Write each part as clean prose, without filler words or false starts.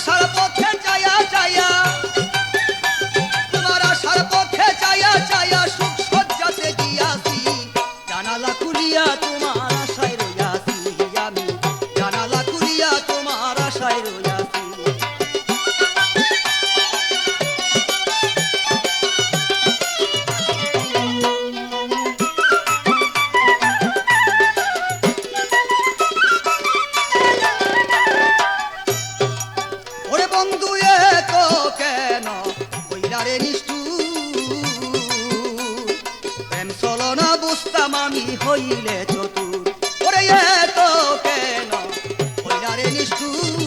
আশার পথে চায়া চায়া, তোমার আশার পথে চায়া চায়া সুখ সজ্জাতে গিয়াছি, জানালা খুলিয়া তোমার আশায় রইয়াছি আমি, জানালা খুলিয়া তোমার আশায় রইয়াছি। ওরে বন্ধু এত কেন কইলারে নিষ্ঠুর, প্রেম চলো না বুঝতাম আমি হইলে চতুর। ওরে এত কেন কইলারে নিষ্ঠুর,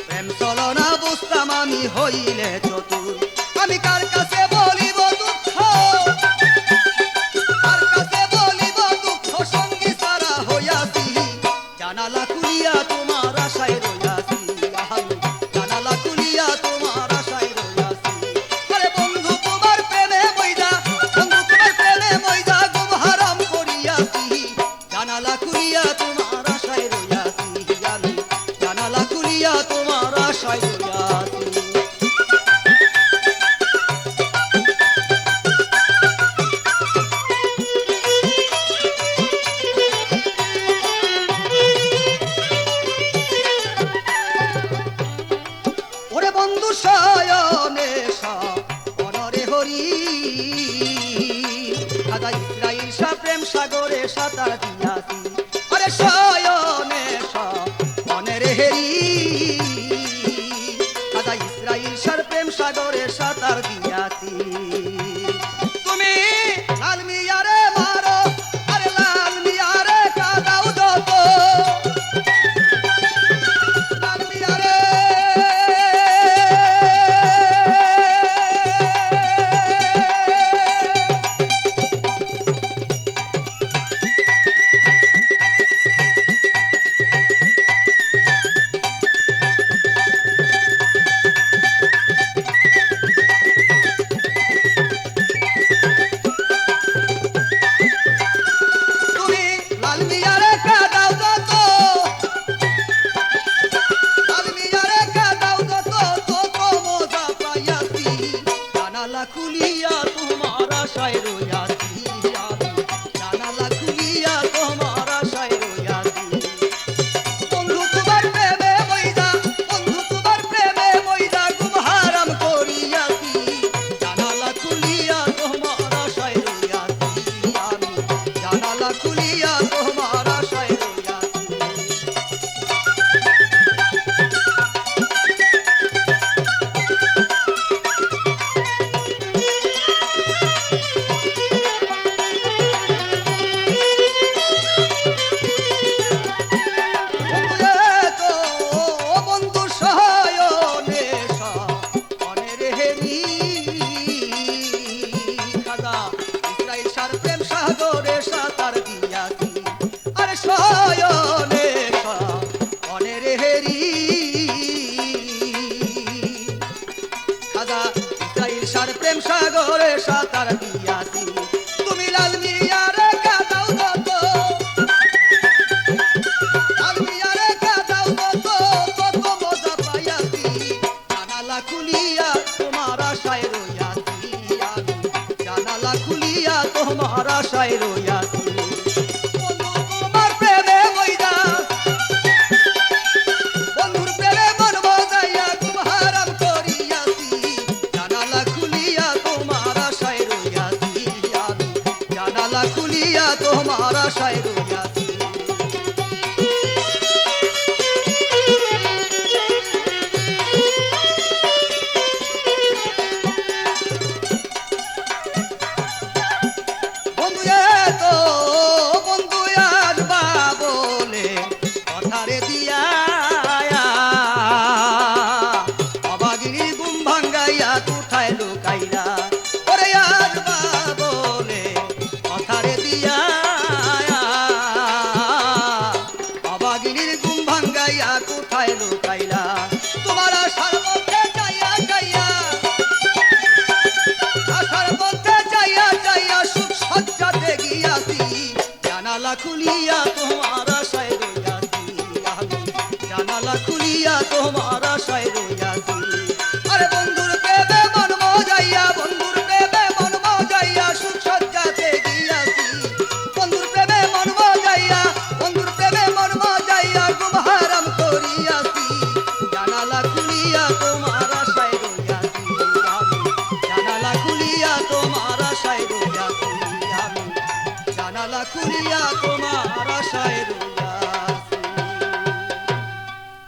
প্রেম চলো না বুঝতাম আমি হইলে চতুর। আমি কার কাছে বলিব দুঃখ, কার কাছে বলিব দুঃখ, সঙ্গী ছাড়া হইয়াছি, জানালা খুলিয়া তোমার আশায় রইয়াছি আমি, জানালা খুলিয়া তোমার আশায় রইয়াছি। আরে বন্ধু তোমার প্রেমে মইদা, বন্ধু তোমার প্রেমে মইদা গুম হারাম করিয়াছি, জানালা খুলিয়া তোমার আশায় রইয়াছি আমি, জানালা খুলিয়া তোমার আশায় রইয়াছি। ওরে বন্ধু শয়নে অনরে হরি, খাজা ইসরাইল শাহ প্রেম সাগরে সাঁতার দিয়াছি। আরে শয়নে অনরে হেরি, খাজা ইসরাইল শাহ প্রেম সাগরে সাঁতার দিয়াছি। তুমি লাল মিয়ারে মারো, আরে লাল মিয়ারে কাদাও যত, লাল মিয়ারে তুমি লাল মিয়ারে কাদাও যত, লাল মিয়ারে কাদাও যত, তত মজা পাইয়াছি, জানালা খুলিয়া তোমার আশায় রইয়াছি আমি, জানালা খুলিয়া তোমার আশায় রইয়াছি। বন্ধু তোমার প্রেমে মইদা, বন্ধু তোমার প্রেমে মইদা গুম হারাম করিয়াছি, জানালা খুলিয়া তোমার আশায় রইয়াছি আমি, জানালা খুলিয়া তোমার আশায় রইয়াছি। বন্ধু এত বন্ধু শয়নে অনের হেরি, খাজা ইসরাইল শাহ প্রেম সাগরে সাঁতার দিয়াছি। আরে শয়নে অনের হেরি, খাজা ইসরাইল শাহ প্রেম সাগরে সাঁতার দিয়াছি। তুমি লাল মিয়ারে কাদাও যত, লাল মিয়ারে কাদাও যত, তত মজা পাইয়াছি, জানালা খুলিয়া তোমার আশায় রইয়াছি আমি, জানালা খুলিয়া তোমার আশায় রইয়াছি। বন্ধু তোমার প্রেমে মইদা, বন্ধুর প্রেমে মন মজাইয়া গুম হারাম করিয়াছি, জানালা খুলিয়া তোমার আশায় রইয়াছি আমি, জানালা খুলিয়া তোমার আশায় রইয়াছি। বন্ধু এত বন্ধু আসবা বলে কথারে দিয়া, অবাগিনীর ঘুম ভাঙ্গাইয়া কোথায় লুকাইলা। ওরে আসবা বলে কথারে দিয়া, অবাগিনীর ঘুম ভাঙ্গাইয়া কোথায় লুকাইলা। তোমার আশার মধ্যে যাইয়া যাইয়া, আশার মধ্যে যাইয়া যাইয়া সুখ সজ্জাতে গিয়াছি, জানালা খুলিয়া তোমার আশায় রইয়াছি আমি, জানালা খুলিয়া তোমার আশায় রইয়াছি।